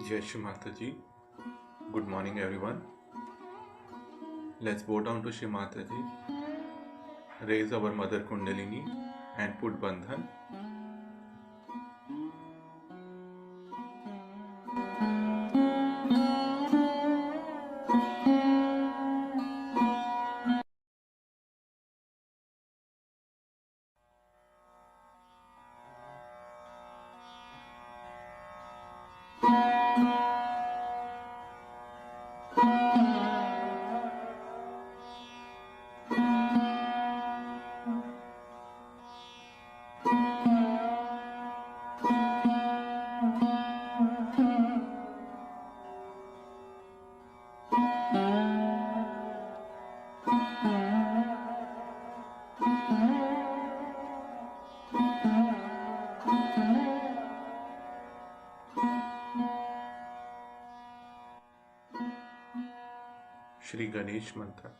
Jai Shri Mataji. Good morning, everyone. Let's bow down to Shri Mataji, raise our Mother Kundalini, and put Bandhan. Shri Ganesh मंत्र।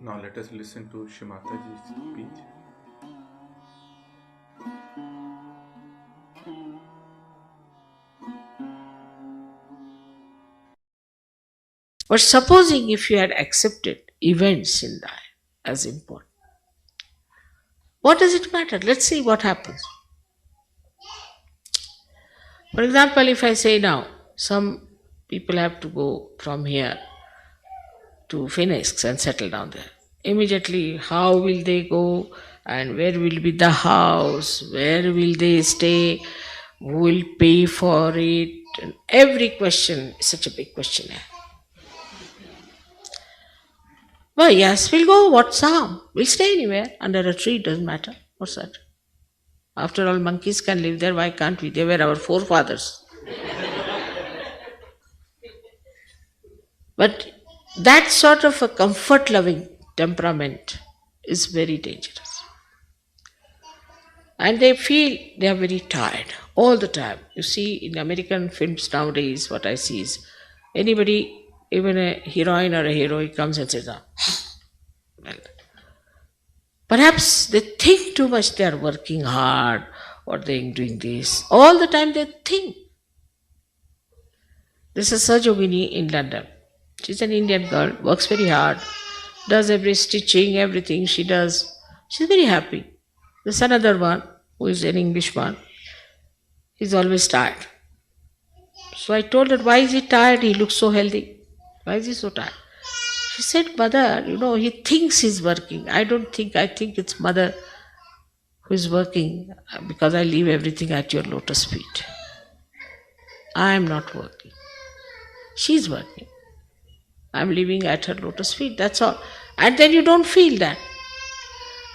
Now let us listen to Shimataji's speech. But supposing if you had accepted events in life as important, what does it matter? Let's see what happens. For example, if I say now, some people have to go from here to Phoenix and settle down there. Immediately, how will they go and where will be the house? Where will they stay? Who will pay for it? And every question is such a big questionnaire. Well, yes, we'll go. What's harm? We'll stay anywhere. Under a tree, doesn't matter. What's that? After all, monkeys can live there. Why can't we? They were our forefathers. But that sort of a comfort-loving temperament is very dangerous. And they feel they are very tired all the time. You see, in American films nowadays, what I see is anybody, even a heroine or a hero, comes and says, well, perhaps they think too much, they are working hard or they are doing this. All the time they think. This is Sajogini in London. She's an Indian girl, works very hard, does every stitching, everything she does. She's very happy. There's another one who is an Englishman. He's always tired. So I told her, why is he tired? He looks so healthy. Why is he so tired? She said, Mother, he thinks he's working. I don't think, I think it's Mother who is working because I leave everything at your lotus feet. I am not working. She's working. I'm living at her lotus feet, that's all. And then you don't feel that.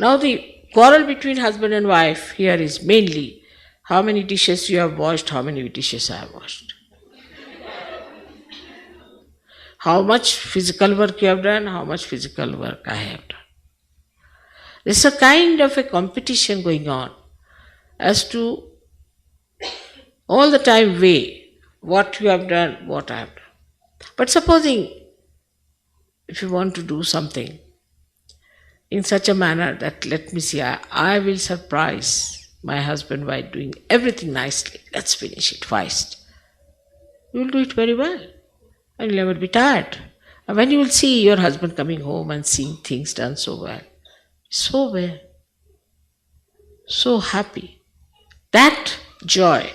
Now the quarrel between husband and wife here is mainly how many dishes you have washed, how many dishes I have washed. How much physical work you have done, how much physical work I have done. There's a kind of a competition going on as to all the time weigh what you have done, what I have done. But supposing if you want to do something in such a manner that, let me see, I will surprise my husband by doing everything nicely. Let's finish it fast. You will do it very well. And you'll never be tired. And when you will see your husband coming home and seeing things done so well, so happy. That joy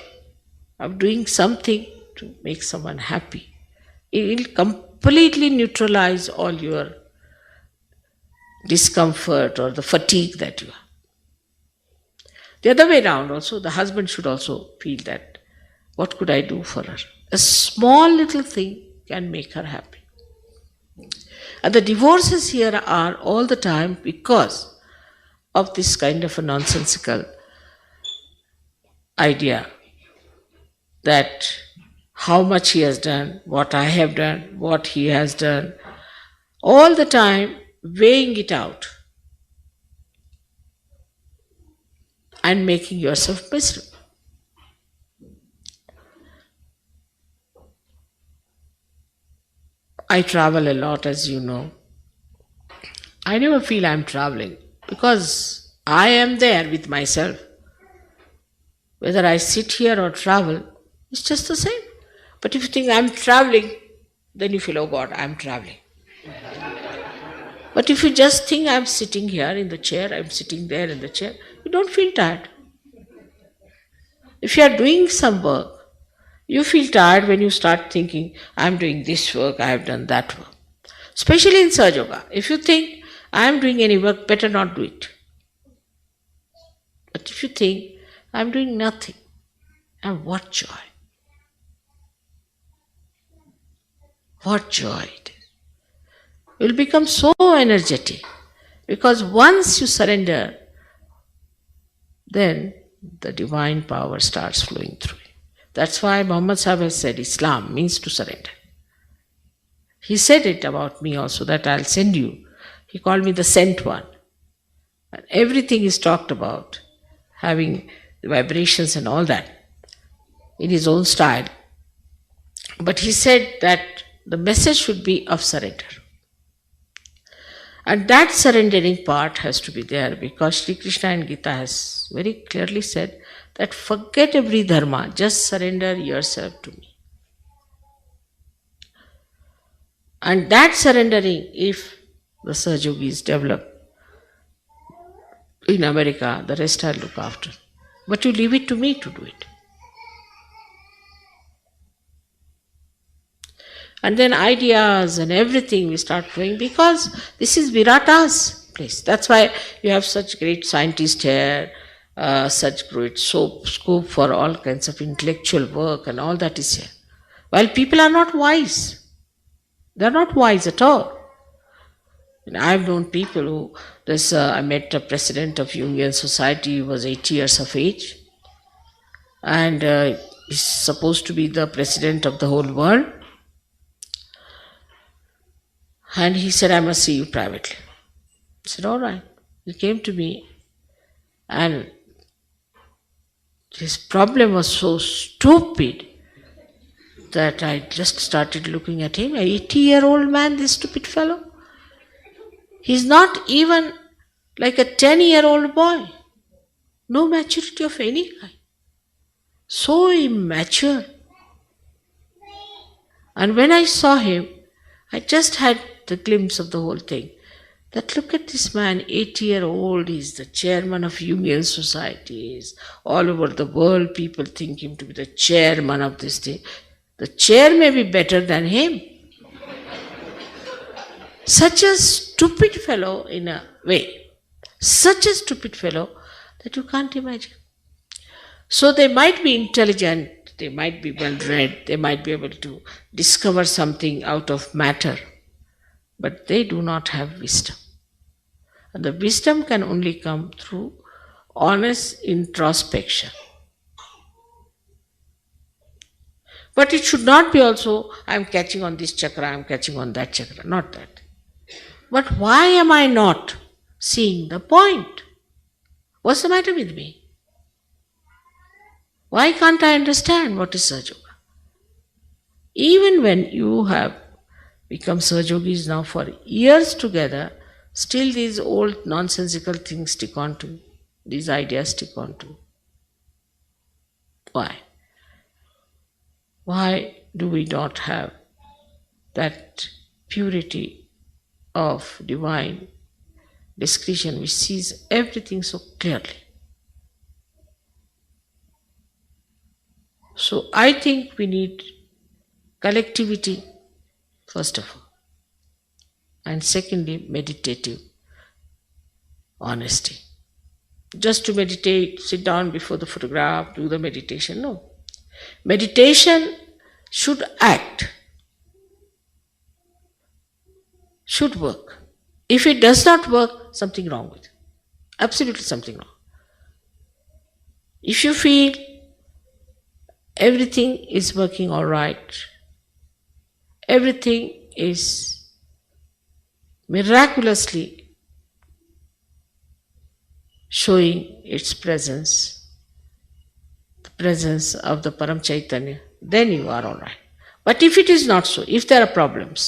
of doing something to make someone happy, it will completely neutralize all your discomfort or the fatigue that you have. The other way around also, the husband should also feel that, what could I do for her? A small little thing can make her happy. And the divorces here are all the time because of this kind of a nonsensical idea that how much he has done, what I have done, what he has done. All the time weighing it out and making yourself miserable. I travel a lot, as you know. I never feel I'm traveling because I am there with myself. Whether I sit here or travel, it's just the same. But if you think I'm traveling, then you feel, oh God, I'm traveling. But if you just think I'm sitting here in the chair, I'm sitting there in the chair, you don't feel tired. If you are doing some work, you feel tired when you start thinking, I'm doing this work, I have done that work. Especially in Sahaja Yoga. If you think, I'm doing any work, better not do it. But if you think, I'm doing nothing, and what joy. What joy it is. You will become so energetic. Because once you surrender, then the divine power starts flowing through you. That's why Muhammad Sahib has said Islam means to surrender. He said it about me also, that I'll send you. He called me the sent one. And everything is talked about, having the vibrations and all that in his own style. But he said that the message should be of surrender. And that surrendering part has to be there, because Sri Krishna in Gita has very clearly said that forget every dharma, just surrender yourself to me. And that surrendering, if the Sahaja Yogis develop in America, the rest I'll look after. But you leave it to me to do it. And then ideas and everything we start flowing, because this is Virata's place. That's why you have such great scientists here, such great scope for all kinds of intellectual work, and all that is here. While people are not wise. They are not wise at all. And I've known people who, I met a president of Jungian Society, he was 80 years of age, and he's supposed to be the president of the whole world. And he said, I must see you privately. I said, all right. He came to me, and his problem was so stupid that I just started looking at him. An 80-year-old man, this stupid fellow. He's not even like a 10-year-old boy. No maturity of any kind. So immature. And when I saw him, I just had the glimpse of the whole thing. That look at this man, 80-year-old, he's the chairman of Jungian societies. All over the world, people think him to be the chairman of this thing. The chair may be better than him. Such a stupid fellow in a way. Such a stupid fellow that you can't imagine. So they might be intelligent, they might be well read, they might be able to discover something out of matter, but they do not have wisdom. And the wisdom can only come through honest introspection. But it should not be also, I'm catching on this chakra, I'm catching on that chakra, not that. But why am I not seeing the point? What's the matter with me? Why can't I understand what is Sahaja Yoga? Even when you have become Sahaja Yogis now for years together, still these old nonsensical things stick on to you. These ideas stick on to you. Why? Why do we not have that purity of divine discretion which sees everything so clearly? So I think we need collectivity, first of all, and secondly, meditative honesty. Just to meditate, sit down before the photograph, do the meditation, no. Meditation should act, should work. If it does not work, something wrong with it. Absolutely something wrong. If you feel everything is working all right, everything is miraculously showing its presence, the presence of the Param Chaitanya, then you are all right. But if it is not so, if there are problems,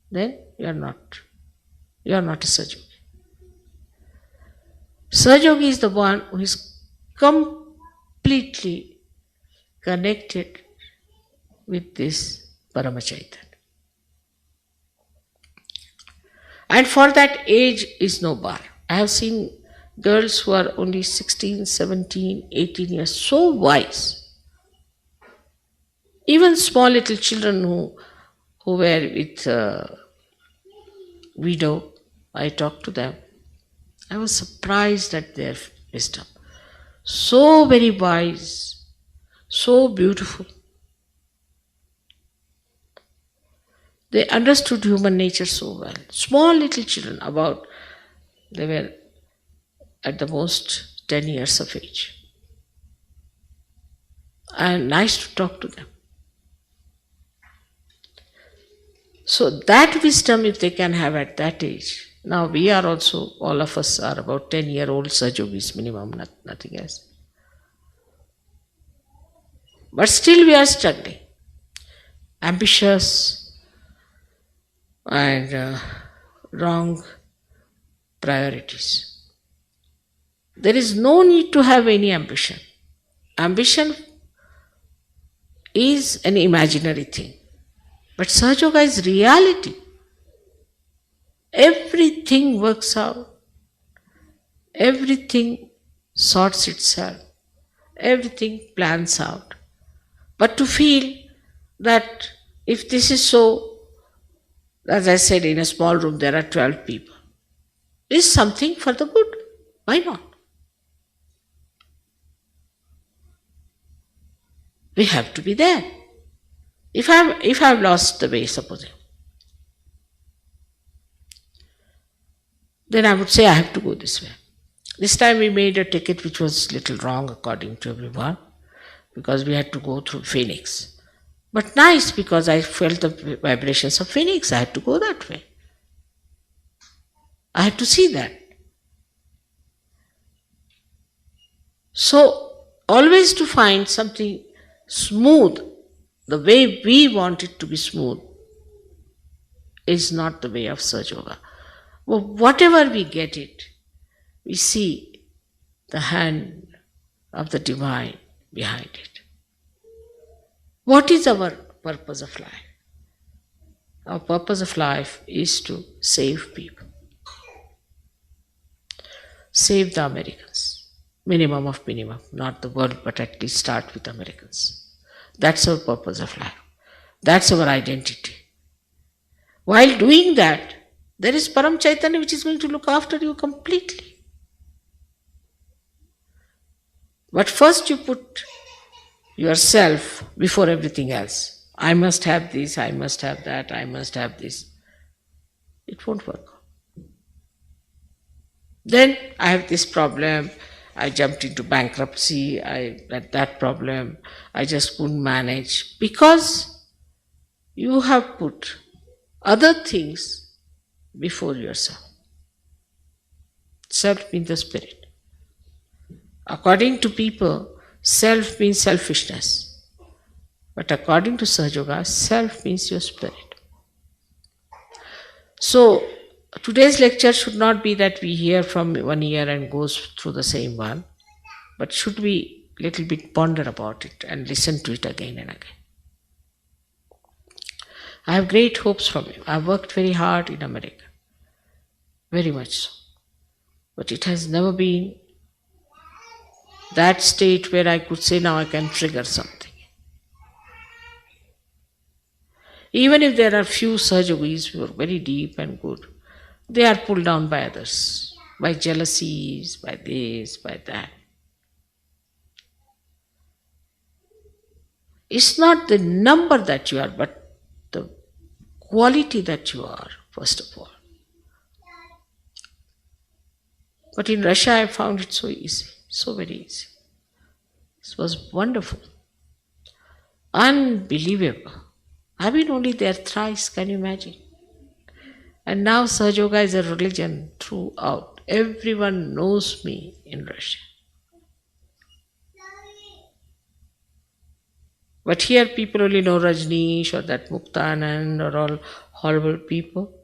then you are not. You are not a Sahajogi. Sahajogi is the one who is completely connected with this Parama Chaitanya. And for that, age is no bar. I have seen girls who are only 16, 17, 18 years, so wise. Even small little children who were with widow, I talked to them. I was surprised at their wisdom. So very wise, so beautiful. They understood human nature so well. Small little children, they were at the most 10 years of age. And nice to talk to them. So that wisdom, if they can have at that age, now we are also, all of us are about 10-year-old Sahajogis minimum, nothing else. But still we are struggling, ambitious and wrong priorities. There is no need to have any ambition. Ambition is an imaginary thing. But Sahajoga is reality. Everything works out. Everything sorts itself. Everything plans out. But to feel that if this is so, as I said, in a small room there are 12 people, is something for the good. Why not? We have to be there. If I've lost the way, supposing, then I would say I have to go this way. This time we made a ticket which was little wrong according to everyone, because we had to go through Phoenix. But nice, because I felt the vibrations of Phoenix. I had to go that way. I had to see that. So always to find something smooth, the way we want it to be smooth, is not the way of Sahajoga. Well, whatever we get it, we see the hand of the divine behind it. What is our purpose of life? Our purpose of life is to save people. Save the Americans. Minimum of minimum. Not the world, but at least start with Americans. That's our purpose of life. That's our identity. While doing that, there is Param Chaitanya which is going to look after you completely. But first you put yourself before everything else. I must have this, I must have that, I must have this. It won't work. Then I have this problem, I jumped into bankruptcy, I had that problem, I just couldn't manage. Because you have put other things before yourself. Self means the spirit. According to people, self means selfishness. But according to Sahajoga, self means your spirit. So, today's lecture should not be that we hear from one ear and goes through the same one, but should be a little bit ponder about it and listen to it again and again. I have great hopes from you. I have worked very hard in America, very much so. But it has never been that state where I could say now I can trigger something. Even if there are few Sahajogis who are very deep and good, they are pulled down by others, by jealousies, by this, by that. It's not the number that you are, but the quality that you are, first of all. But in Russia I found it so easy, so very easy. It was wonderful, unbelievable. I've been only there thrice, can you imagine? And now Sahaja Yoga is a religion throughout. Everyone knows me in Russia. But here people only know Rajneesh or that Muktanand or all horrible people.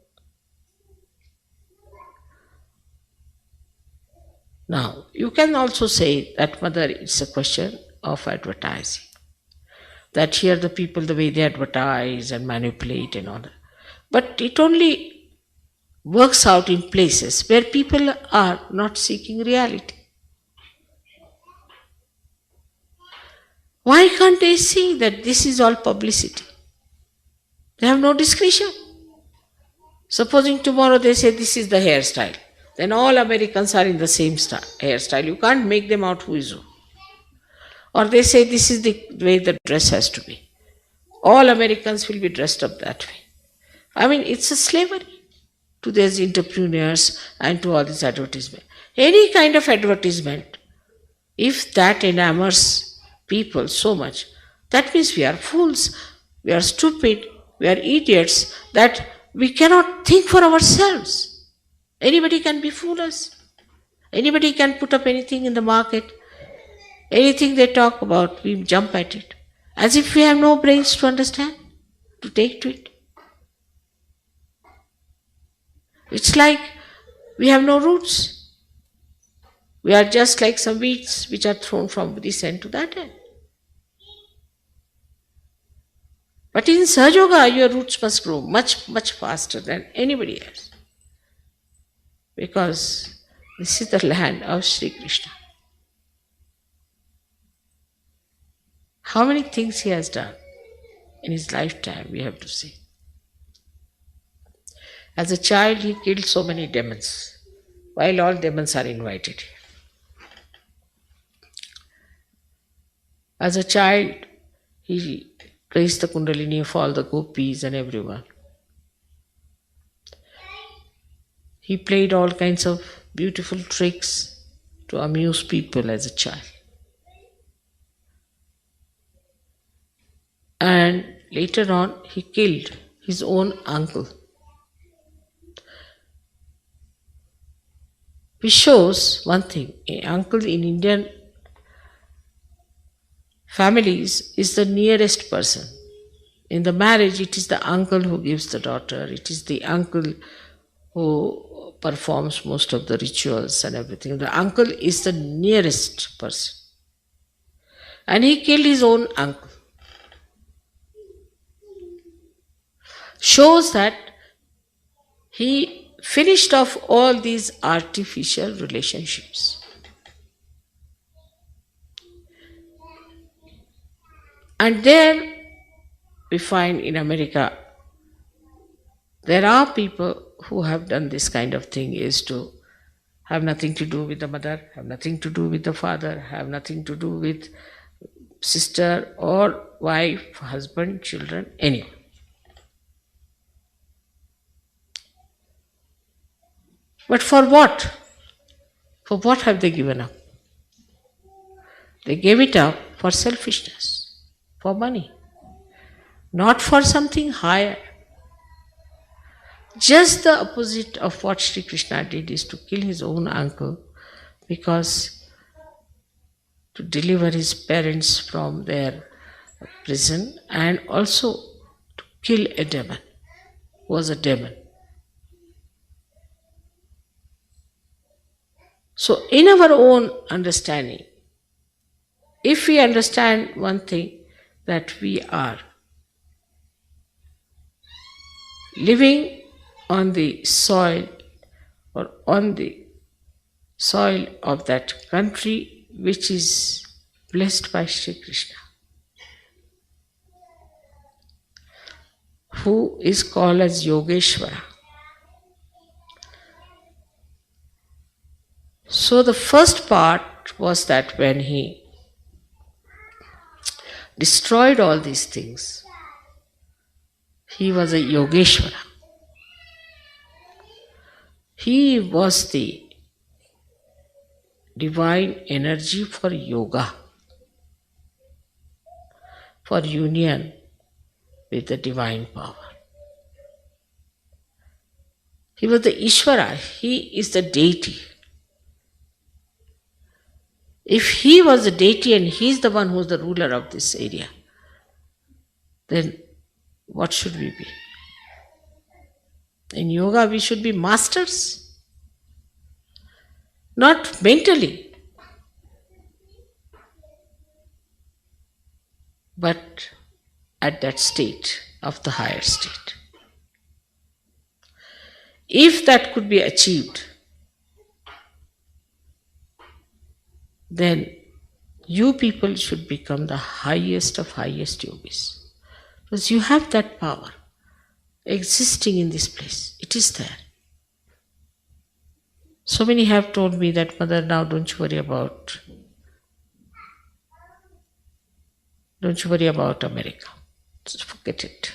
Now, you can also say that, Mother, it's a question of advertising. That here the people, the way they advertise and manipulate and all that. But it only works out in places where people are not seeking reality. Why can't they see that this is all publicity? They have no discretion. Supposing tomorrow they say this is the hairstyle, then all Americans are in the same hairstyle. You can't make them out who is who. Or they say this is the way the dress has to be. All Americans will be dressed up that way. I mean, it's a slavery to these entrepreneurs and to all this advertisement. Any kind of advertisement, if that enamors people so much, that means we are fools, we are stupid, we are idiots, that we cannot think for ourselves. Anybody can befool us. Anybody can put up anything in the market. Anything they talk about, we jump at it. As if we have no brains to understand, to take to it. It's like we have no roots. We are just like some weeds which are thrown from this end to that end. But in Sahaja Yoga, your roots must grow much, much faster than anybody else. Because this is the land of Sri Krishna. How many things he has done in his lifetime, we have to see. As a child, he killed so many demons, while all demons are invited here. As a child, he raised the Kundalini of all the gopis and everyone. He played all kinds of beautiful tricks to amuse people as a child. And later on, he killed his own uncle. Which shows one thing, an uncle in Indian families is the nearest person. In the marriage, it is the uncle who gives the daughter, it is the uncle who performs most of the rituals and everything. The uncle is the nearest person. And he killed his own uncle. Shows that he finished off all these artificial relationships. And there we find in America, there are people who have done this kind of thing, is to have nothing to do with the mother, have nothing to do with the father, have nothing to do with sister or wife, husband, children, anyone. But for what? For what have they given up? They gave it up for selfishness, for money, not for something higher. Just the opposite of what Sri Krishna did is to kill his own uncle, because to deliver his parents from their prison, and also to kill a demon, who was a demon. So in our own understanding, if we understand one thing, that we are living on the soil or on the soil of that country which is blessed by Sri Krishna, who is called as Yogeshwara. So the first part was that when he destroyed all these things, he was a Yogeshwara. He was the divine energy for yoga, for union with the divine power. He was the Ishvara. He is the deity. If he was the deity and he is the one who is the ruler of this area, then what should we be? In yoga, we should be masters, not mentally, but at that state of the higher state. If that could be achieved, then you people should become the highest of highest yogis. Because you have that power existing in this place. It is there. So many have told me that, Mother, now don't you worry about America. Just forget it.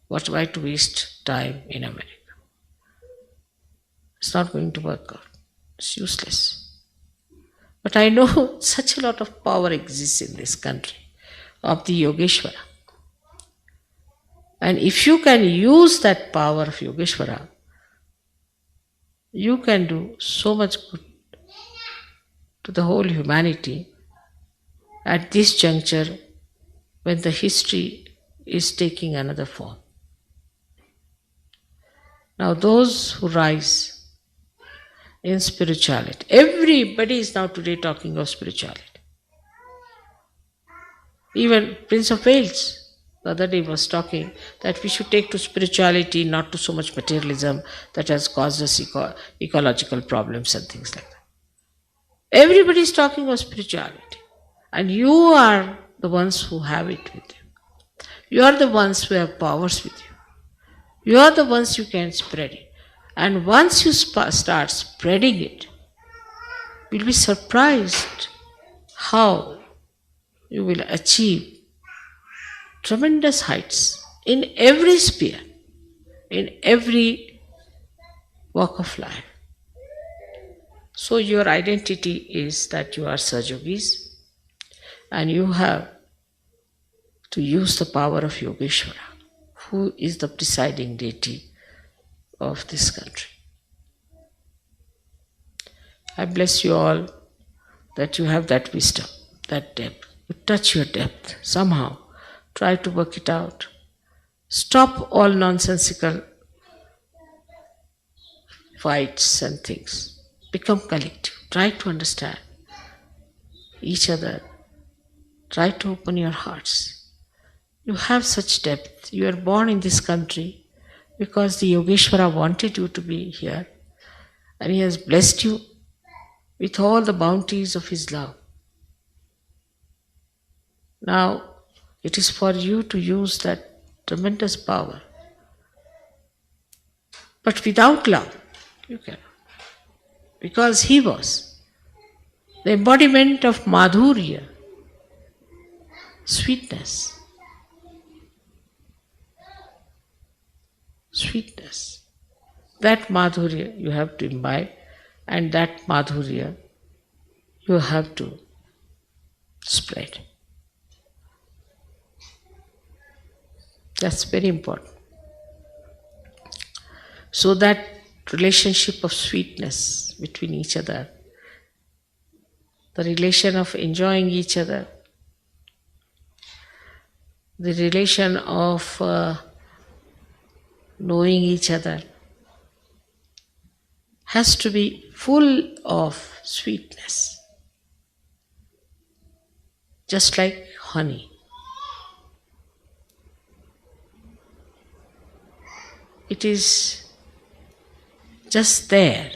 Why to waste time in America? It's not going to work out. It's useless. But I know such a lot of power exists in this country of the Yogeshwara. And if you can use that power of Yogeshwara, you can do so much good to the whole humanity at this juncture when the history is taking another form. Now, those who rise in spirituality, everybody is now today talking of spirituality. Even Prince of Wales the other day was talking that we should take to spirituality, not to so much materialism that has caused us ecological problems and things like that. Everybody is talking of spirituality, and you are the ones who have it with you. You are the ones who have powers with you. You are the ones who can spread it. And once you start spreading it, you'll be surprised how you will achieve tremendous heights in every sphere, in every walk of life. So your identity is that you are Sajogis, and you have to use the power of Yogeshwara, who is the presiding deity of this country. I bless you all that you have that wisdom, that depth. You touch your depth somehow. Try to work it out. Stop all nonsensical fights and things. Become collective. Try to understand each other. Try to open your hearts. You have such depth. You are born in this country because the Yogeshwara wanted you to be here, and he has blessed you with all the bounties of his love. Now, it is for you to use that tremendous power. But without love, you cannot. Because he was the embodiment of Madhurya, sweetness. Sweetness. That Madhurya you have to imbibe, and that Madhurya you have to spread. That's very important. So that relationship of sweetness between each other, the relation of enjoying each other, the relation of knowing each other has to be full of sweetness, just like honey. It is just there,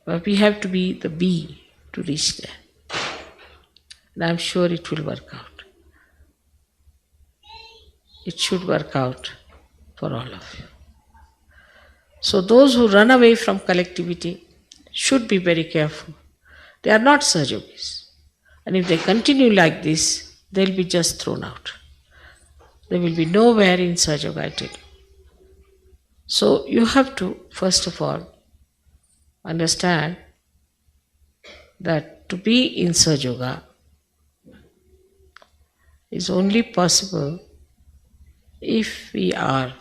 but we have to be the bee to reach there. And I'm sure it will work out. It should work out for all of you. So those who run away from collectivity should be very careful. They are not Sahajogis. And if they continue like this, they'll be just thrown out. They will be nowhere in Sahajoga, I tell you. So you have to, first of all, understand that to be in Sahajoga is only possible if we are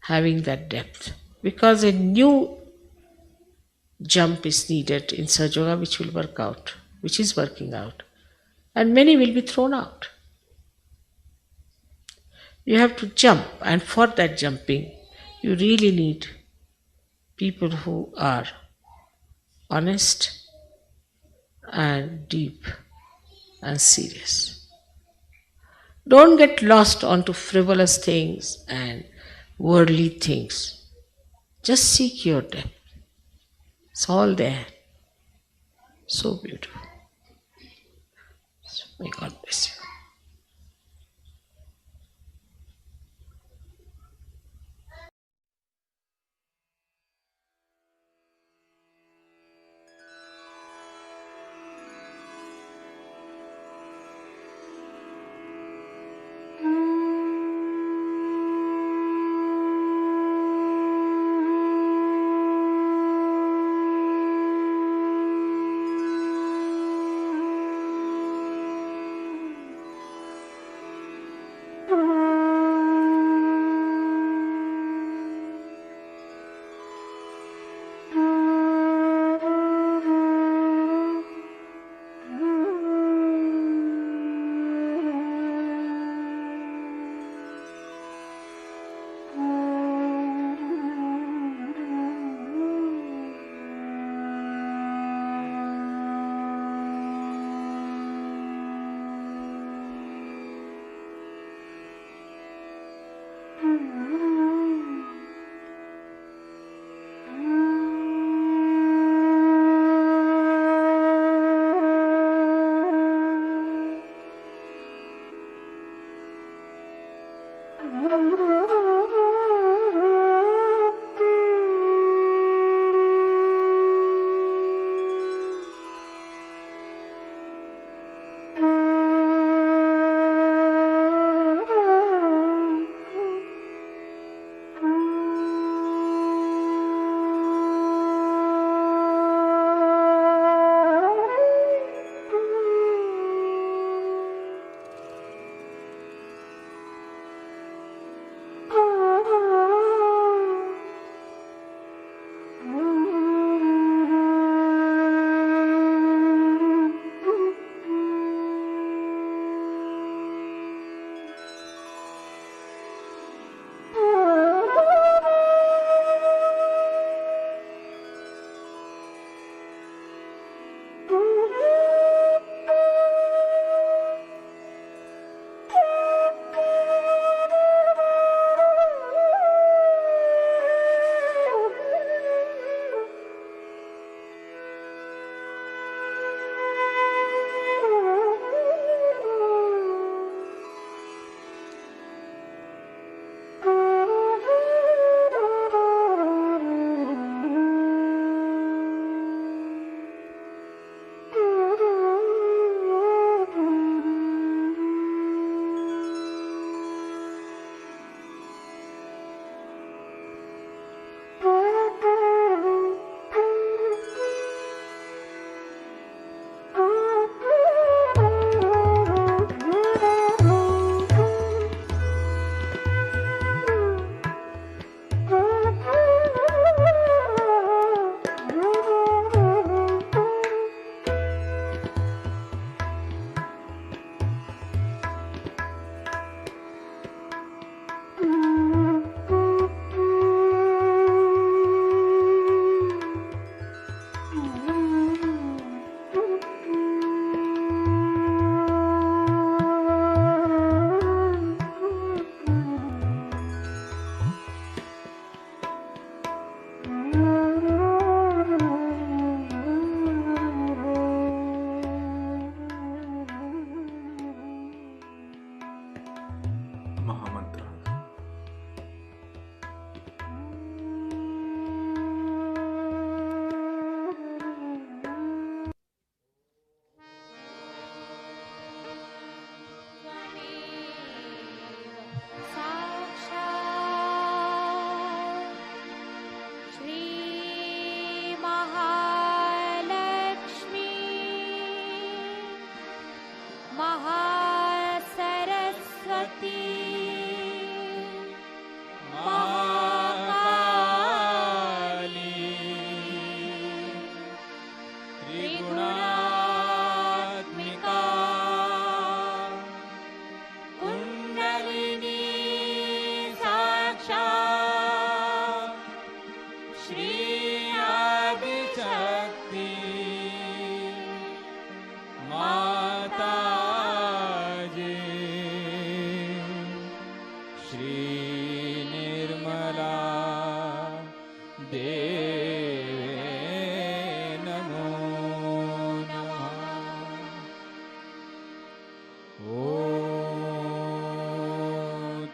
having that depth. Because a new jump is needed in Sahaja Yoga which will work out, which is working out. And many will be thrown out. You have to jump, and for that jumping, you really need people who are honest and deep and serious. Don't get lost onto frivolous things and worldly things. Just seek your depth. It's all there. So beautiful. So may God bless you.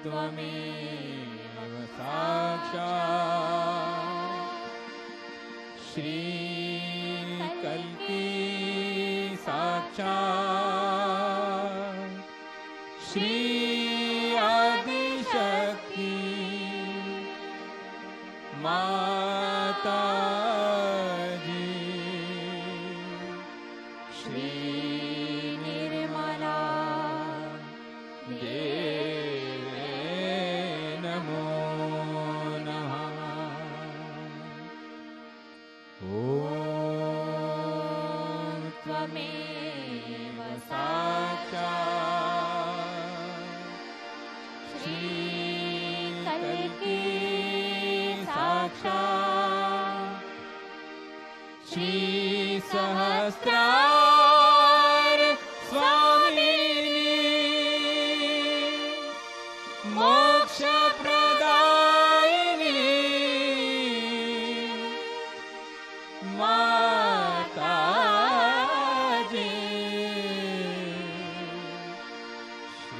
त्वमेव साक्षात् श्रीकल्की साक्षात् श्री आदिशक्ति माता जी श्री निर्मला देवे नमो नमः। ॐ त्वमेव साक्षात् श्रीकल्की साक्षात् श्री सहस्रार स्वामिनी मोक्ष प्रदायिनी माता जी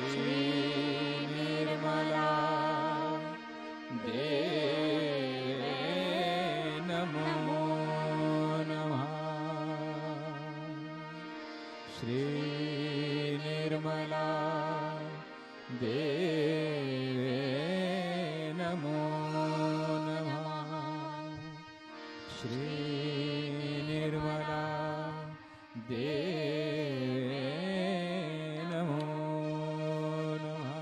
श्री निर्मला देवे नमो नमः। श्री निर्मला देवे नमो नमः। श्री निर्मला देवे नमो नमः।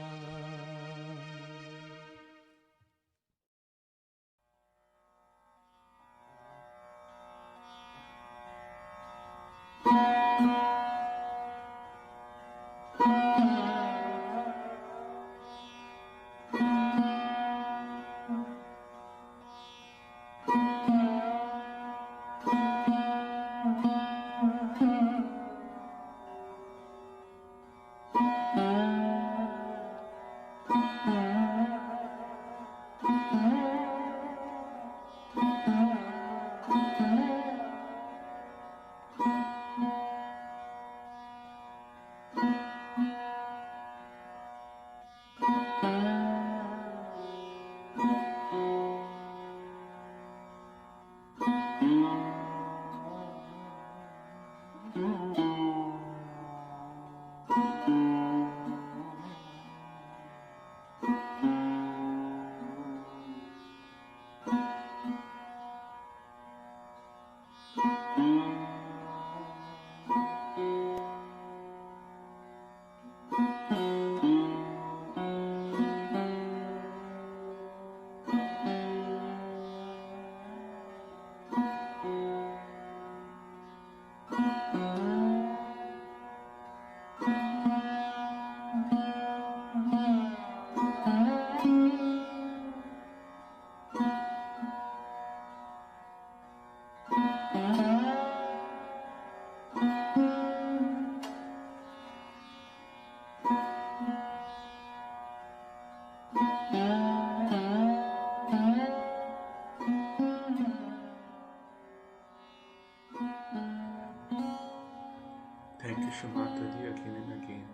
Thank you, Shri Mataji, again and again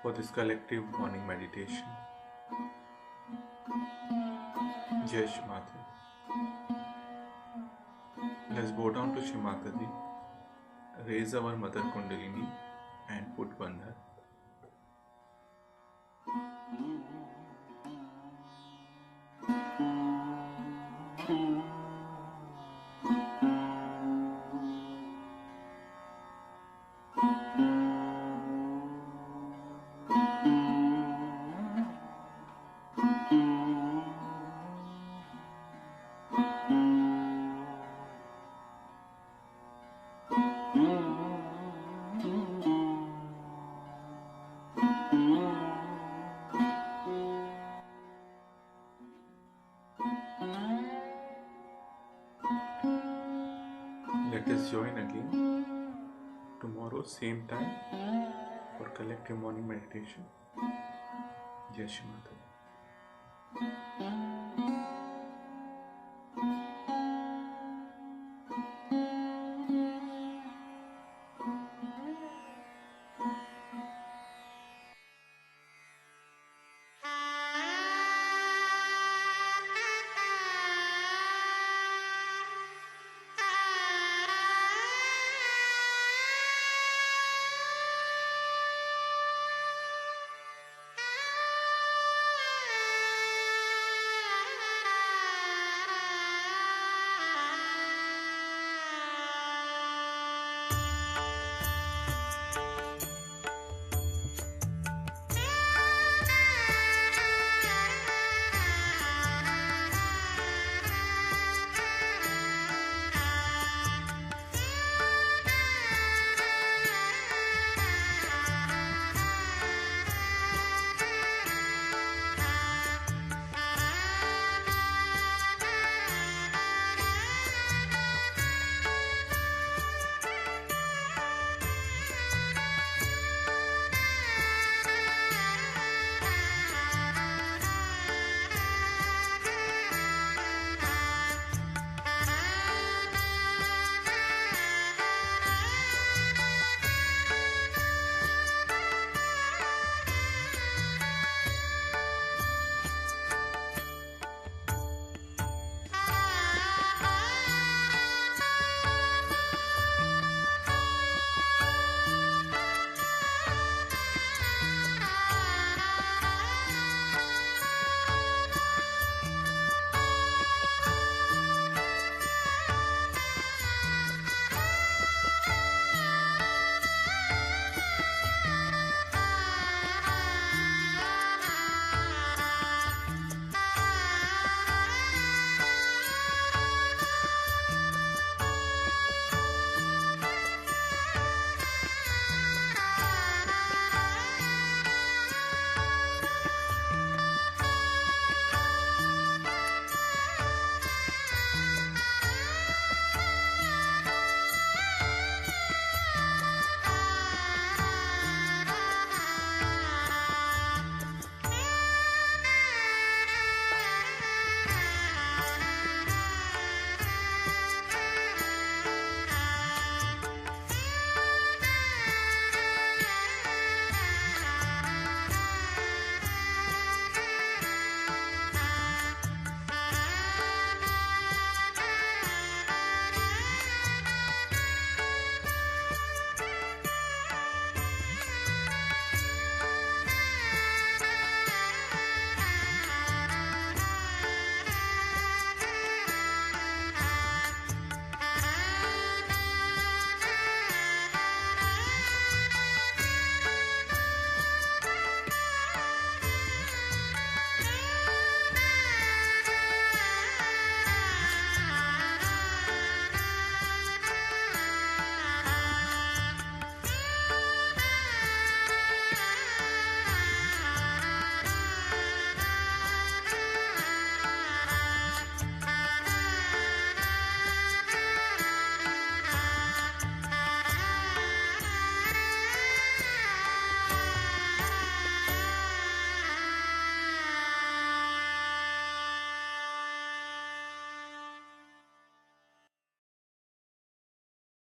for this collective morning meditation. Jai Shri Mataji. Let's bow down to Shri Mataji, raise our Mother Kundalini and put Bandhan. Let us join again tomorrow, same time, for collective morning meditation. Jai Shri Mataji.